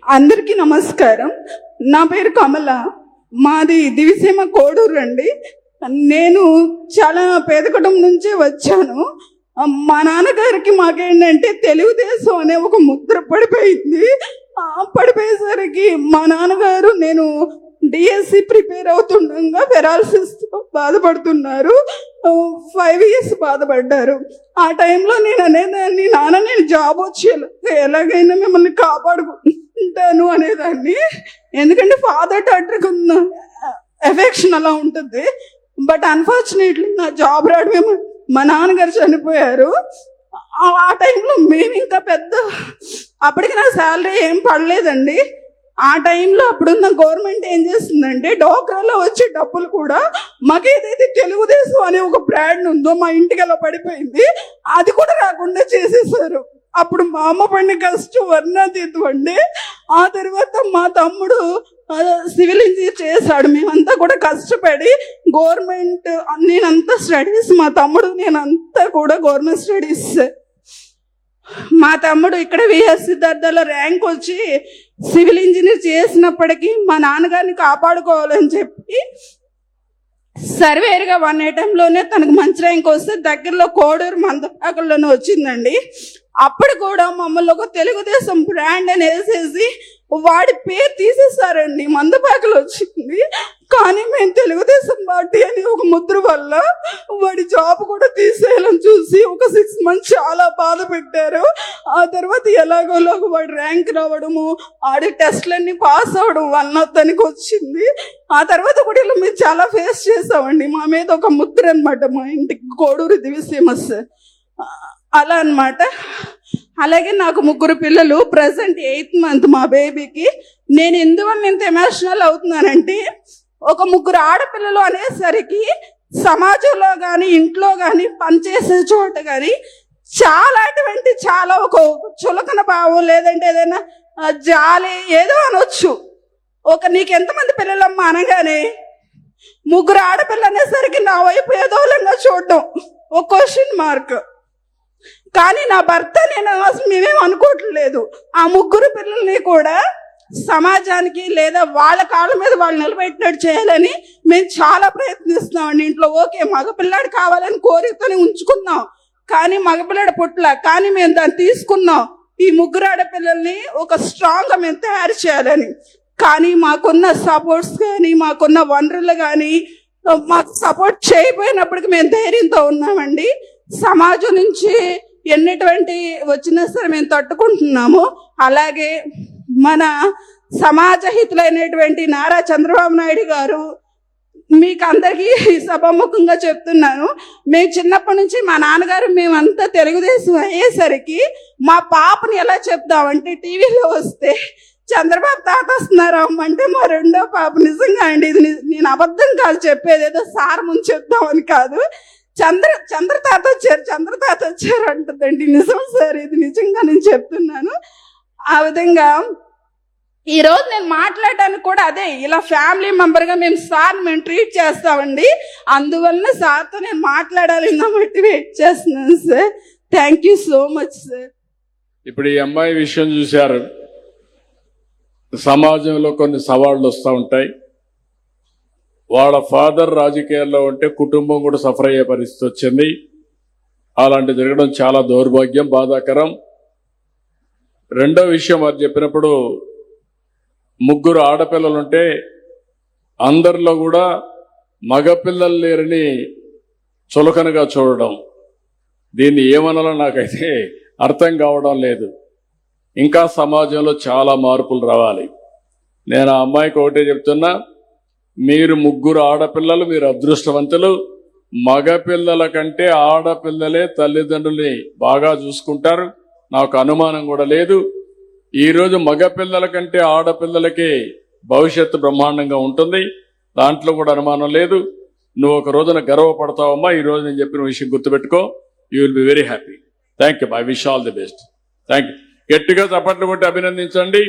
అందరికీ నమస్కారం. నా పేరు కమల. మాది దివిసీమ కోడూరు అండి. నేను చాలా పేద కుటుంబం నుంచే వచ్చాను. మా నాన్నగారికి మాకేంటంటే తెలుగుదేశం అనే ఒక ముద్ర పడిపోయింది. పడిపోయేసరికి మా నాన్నగారు నేను డిఎస్సి ప్రిపేర్ అవుతుండగా పెరాలసిస్తో బాధపడుతున్నారు. 5 years బాధపడ్డారు. ఆ టైంలో నేను అనేదాన్ని, నాన్న నేను జాబ్ వచ్చి ఎలాగైనా మిమ్మల్ని కాపాడుకుంటాను అనేదాన్ని. ఎందుకంటే ఫాదర్ డాటర్కి ఉన్న ఎఫెక్షన్ అలా ఉంటుంది. బట్ అన్ఫార్చునేట్లీ నా జాబ్ రావడమే మా నాన్నగారు చనిపోయారు. ఆ టైంలో మేము ఇంకా అప్పటికి నా శాలరీ ఏం పడలేదండి. ఆ టైంలో అప్పుడున్న గవర్నమెంట్ ఏం చేస్తుందంటే డోక్రాలో వచ్చే డబ్బులు కూడా మాకేదైతే తెలుగుదేశం అనే ఒక బ్రాండ్ ఉందో మా ఇంటికి అలా పడిపోయింది, అది కూడా రాకుండా చేసేసారు. అప్పుడు మా అమ్మ పడిన కష్టం వర్ణాతీతం అండి. ఆ తర్వాత మా తమ్ముడు సివిల్ ఇంజనీర్ చేశాడు. మేమంతా కూడా కష్టపడి గవర్నమెంట్, నేనంతా స్టడీస్, మా తమ్ముడు నేనంతా కూడా గవర్నమెంట్ స్టడీస్. మా తమ్ముడు ఇక్కడ విఎస్ సిద్ధార్థలో ర్యాంక్ వచ్చి సివిల్ ఇంజనీర్ చేసినప్పటికీ మా నాన్నగారిని కాపాడుకోవాలని చెప్పి సర్వేర్గా 1 attempt-లోనే తనకు మంచి ర్యాంక్ వస్తే దగ్గరలో కోడూరు మందపాకల్లోనే వచ్చిందండి. అప్పుడు కూడా మమ్మల్ని ఒక తెలుగుదేశం బ్రాండ్ అని వేసేసి వాడి పేరు తీసేసారండి. మందపాకలు వచ్చింది, కానీ మేము తెలుగుదేశం పార్టీ అని ఒక ముద్ర వల్ల వాడి జాబ్ కూడా తీసేయాలని చూసి ఒక 6 months చాలా బాధ పెట్టారు. ఆ తర్వాత ఎలాగోలాగ వాడి ర్యాంక్ రావడము, ఆడి టెస్ట్లన్నీ పాస్ అవడం వల్ల తనకి వచ్చింది. ఆ తర్వాత కూడా ఇలా మేము చాలా ఫేస్ చేసామండి. మా మీద ఒక ముద్ర అనమాట, మా ఇంటికి కోడూరు దివిసీమస్ అలా అనమాట. అలాగే నాకు 3 పిల్లలు. ప్రజెంట్ 8th month మా బేబీకి. నేను ఎందువల్ల ఇంత ఎమోషనల్ అవుతున్నానంటే, ఒక 3 ఆడపిల్లలు అనేసరికి సమాజంలో కానీ ఇంట్లో కానీ పనిచేసే చోట కానీ చాలా ఒక చులకన భావం, లేదంటే ఏదైనా జాలి ఏదో అనొచ్చు. నీకు ఎంతమంది పిల్లలమ్మా అనగానే 3 ఆడపిల్లలు అనేసరికి నా వైపు ఏదోలంగా చూడడం ఒక క్వశ్చన్ మార్క్. కానీ నా భర్త మేమేం అనుకోవట్లేదు. ఆ 3 పిల్లల్ని కూడా సమాజానికి లేదా వాళ్ళ కాళ్ళ మీద వాళ్ళు నిలబెట్టినట్టు చేయాలని మేము చాలా ప్రయత్నిస్తున్నామండి. ఇంట్లో ఓకే మగపిల్లాడు కావాలని కోరికతోనే ఉంచుకున్నాం, కానీ మగపిల్లాడు పుట్ల, కానీ మేము దాన్ని తీసుకున్నాం. ఈ 3 ఆడపిల్లల్ని ఒక స్ట్రాంగ్గా మేము తయారు చేయాలని. కానీ మాకున్న సపోర్ట్స్ కానీ, మాకున్న వనరులు కానీ మాకు సపోర్ట్ చేయకపోయినప్పటికీ మేము ధైర్యంతో ఉన్నామండి. సమాజం నుంచి ఎన్నిటువంటి వచ్చినా సరే మేము తట్టుకుంటున్నాము. అలాగే మన సమాజ హితులైనటువంటి నారా చంద్రబాబు నాయుడు గారు, మీకు అందరికీ సభాముఖంగా చెప్తున్నాను, మేము చిన్నప్పటి నుంచి మా నాన్నగారు మేమంతా తెలుగుదేశం అయ్యేసరికి మా పాపని ఎలా చెప్తామంటే, టీవీలో వస్తే చంద్రబాబు తాత వస్తున్నారు అంటే మా 2వ పాప, నిజంగా అండి ఇది నేను అబద్ధం కాదు చెప్పేది, ఏదో సార్ ముందు చెప్తామని కాదు, చంద్ర తాత వచ్చారు అంటుందండి. నిజం సార్, ఇది నిజంగా నేను చెప్తున్నాను. ఆ విధంగా ఈరోజు నేను మాట్లాడడానికి కూడా అదే, ఇలా ఫ్యామిలీ మెంబర్గా మేము ట్రీట్ చేస్తామండి. అందువలన సార్తో నేను మాట్లాడాలి కాబట్టి వెయిట్ చేస్తున్నాను sir. Thank you so much sir. ఇప్పుడు ఈ అమ్మాయి విషయం చూశారు. సమాజంలో కొన్ని సవాళ్ళు వస్తూ ఉంటాయి. వాళ్ళ ఫాదర్ రాజకీయాల్లో ఉంటే కుటుంబం కూడా సఫర్ అయ్యే పరిస్థితి వచ్చింది. అలాంటి జరగడం చాలా దౌర్భాగ్యం, బాధాకరం. రెండో విషయం అది చెప్పినప్పుడు 3 ఆడపిల్లలుంటే అందరిలో కూడా మగపిల్లలు లేరని చులకనగా చూడడం, దీన్ని ఏమనాలో నాకైతే అర్థం కావడం లేదు. ఇంకా సమాజంలో చాలా మార్పులు రావాలి. నేను ఆ అమ్మాయికి ఒకటే చెప్తున్నా, మీరు 3 ఆడపిల్లలు, మీరు అదృష్టవంతులు. మగపిల్లల కంటే ఆడపిల్లలే తల్లిదండ్రుల్ని బాగా చూసుకుంటారు, నాకు అనుమానం కూడా లేదు. ఈరోజు మగపిల్లల కంటే ఆడపిల్లలకి భవిష్యత్తు బ్రహ్మాండంగా ఉంటుంది, దాంట్లో కూడా అనుమానం లేదు. నువ్వు ఒక రోజున గర్వపడతావమ్మా. ఈరోజు నేను చెప్పిన విషయం గుర్తుపెట్టుకో. You will be very happy. Thank you. I wish all the best. Thank you. గట్టిగా చప్పట్లు కొట్టి అభినందించండి.